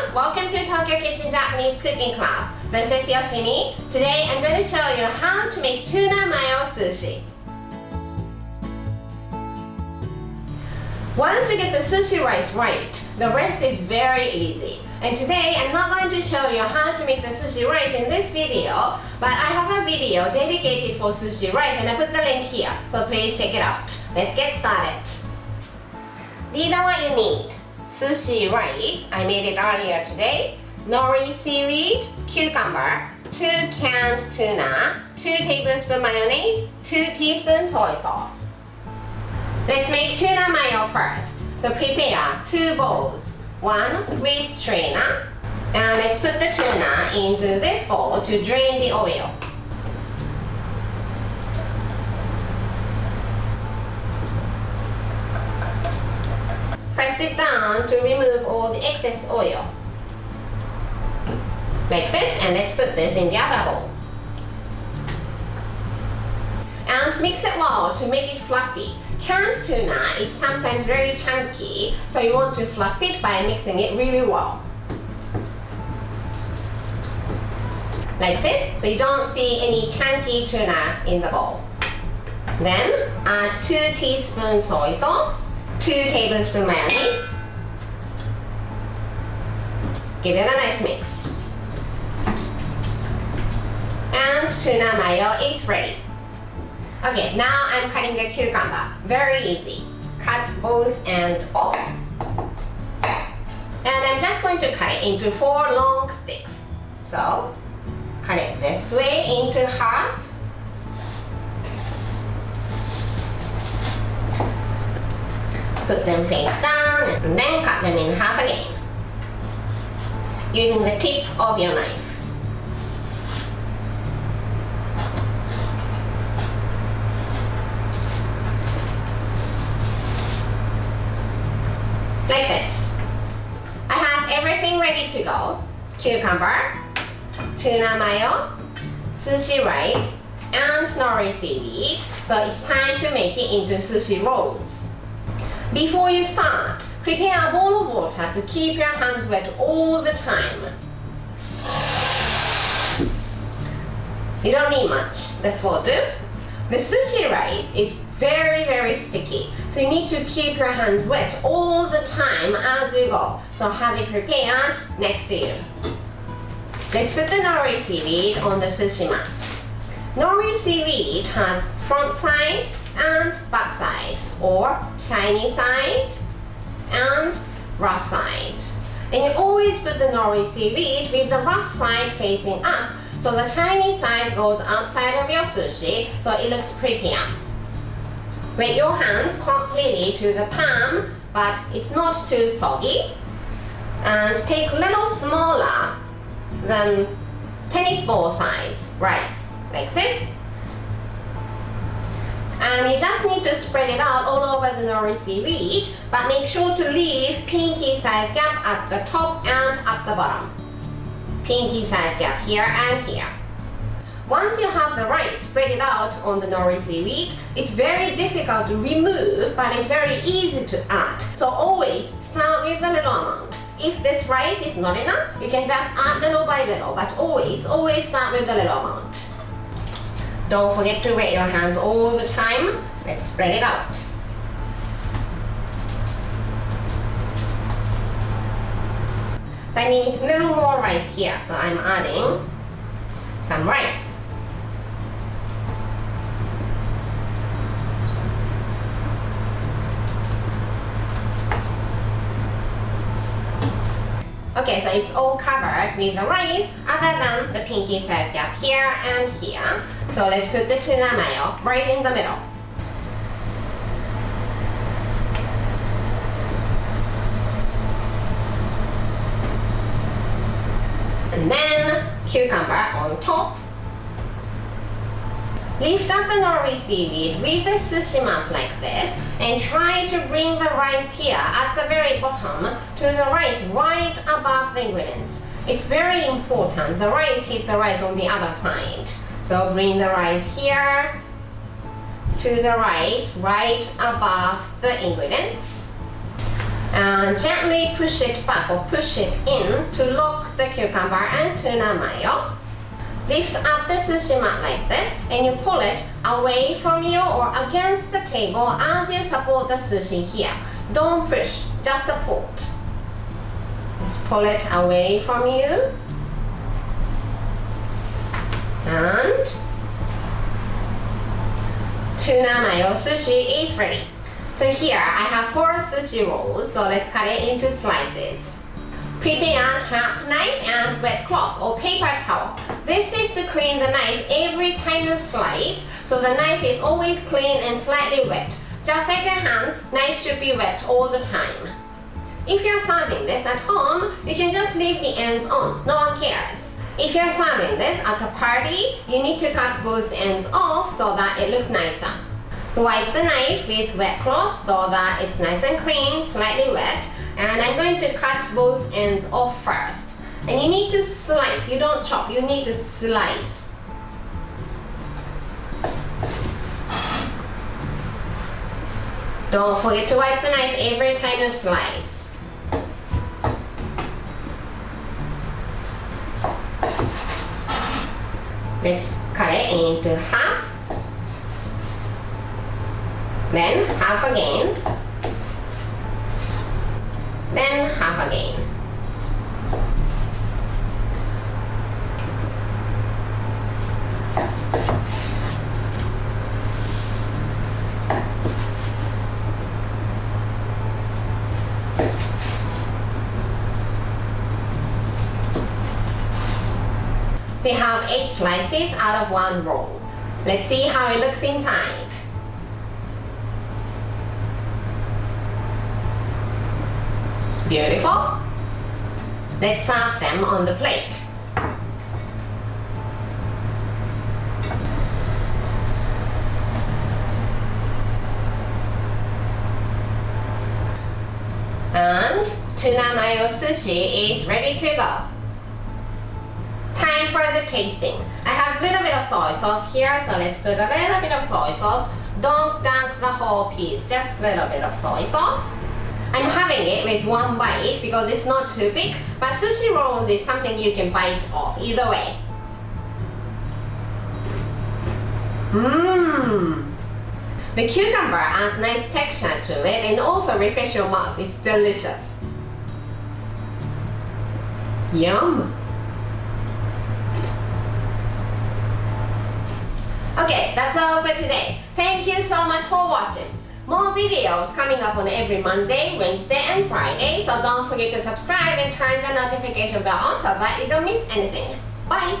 everyone, welcome to Tokyo Kitchen Japanese cooking class. This is Yoshimi. Today I'm going to show you how to make Tuna Mayo Sushi. Once you get the sushi rice right, the rest is very easy. And today I'm not going to show you how to make the sushi rice in this video, but I have a video dedicated for sushi rice and I put the link here, so please check it out. Let's get started. These are what you need. Sushi rice, I made it earlier today. Nori seaweed, cucumber, 2 canned tuna, 2 tablespoons mayonnaise, 2 teaspoons soy sauce. Let's make tuna mayo first. So prepare 2 bowls, 1 with strainer, and let's put the tuna into this bowl to drain the oil. Press it down to remove all the excess oil. Like this, and let's put this in the other bowl. And mix it well to make it fluffy. Canned tuna is sometimes very chunky, so you want to fluff it by mixing it really well. Like this, so you don't see any chunky tuna in the bowl. Then add 2 teaspoons soy sauce, 2 tablespoons mayonnaise. Give it a nice mix. And tuna mayo is ready. Okay, now I'm cutting the cucumber. Very easy. Cut both ends off. And I'm just going to cut it into 4 long sticks. So, cut it this way into half. Put them face down and then cut them in half again, using the tip of your knife. Like this. I have everything ready to go. Cucumber, tuna mayo, sushi rice, and nori seaweed. So it's time to make it into sushi rolls. Before you start, prepare a bowl of water to keep your hands wet all the time. You don't need much. That's water. The sushi rice is very sticky, so you need to keep your hands wet all the time as you go. So have it prepared next to you. Let's put the nori seaweed on the sushi mat. Nori seaweed has front side and back side, or shiny side and rough side. And you always put the nori seaweed with the rough side facing up, so the shiny side goes outside of your sushi, so it looks prettier. Wet your hands completely to the palm, but it's not too soggy. And take a little smaller than tennis ball size rice, like this. And you just need to spread it out all over the nori seaweed, but make sure to leave pinky size gap at the top and at the bottom. Pinky size gap here and here. Once you have the rice spread it out on the nori seaweed, it's very difficult to remove, but it's very easy to add. So always start with a little amount. If this rice is not enough, you can just add little by little, but always start with a little amount. Don't forget to wet your hands all the time. Let's spread it out. I need a little more rice here, so I'm adding some rice. Okay, so it's all covered with the rice other than the pinky size gap here and here. So let's put the tuna mayo right in the middle. And then cucumber on top. Lift up the nori seaweed with the sushi mat like this and try to bring the rice here at the very bottom to the rice right above the ingredients. It's very important the rice hit the rice on the other side. So bring the rice here to the rice right above the ingredients. And gently push it back or push it in to lock the cucumber and tuna mayo. Lift up the sushi mat like this and you pull it away from you or against the table as you support the sushi here. Don't push, just support. Just pull it away from you. And tuna mayo sushi is ready. So here I have 4 sushi rolls, so let's cut it into slices. Prepare a sharp knife and wet cloth or paper towel. This is to clean the knife every time you slice, so the knife is always clean and slightly wet. Just like your hands, knife should be wet all the time. If you're serving this at home, you can just leave the ends on, no one cares. If you're serving this at a party, you need to cut both ends off so that it looks nicer. Wipe the knife with wet cloth so that it's nice and clean, slightly wet. And I'm going to cut both ends off first. And you need to slice, you don't chop, you need to slice. Don't forget to wipe the knife every time you slice. Let's cut it into half. Then half again. Then half again. We have 8 slices out of 1 roll. Let's see how it looks inside. Beautiful. Let's serve them on the plate. And Tuna Mayo Sushi is ready to go. Time for the tasting. I have a little bit of soy sauce here, so let's put a little bit of soy sauce. Don't dunk the whole piece, just a little bit of soy sauce. I'm having it with 1 bite because it's not too big, but sushi rolls is something you can bite off either way. The cucumber adds nice texture to it and also refresh your mouth. It's delicious. Yum! Okay, that's all for today. Thank you so much for watching. More videos coming up on every Monday, Wednesday, and Friday, so don't forget to subscribe and turn the notification bell on so that you don't miss anything. Bye!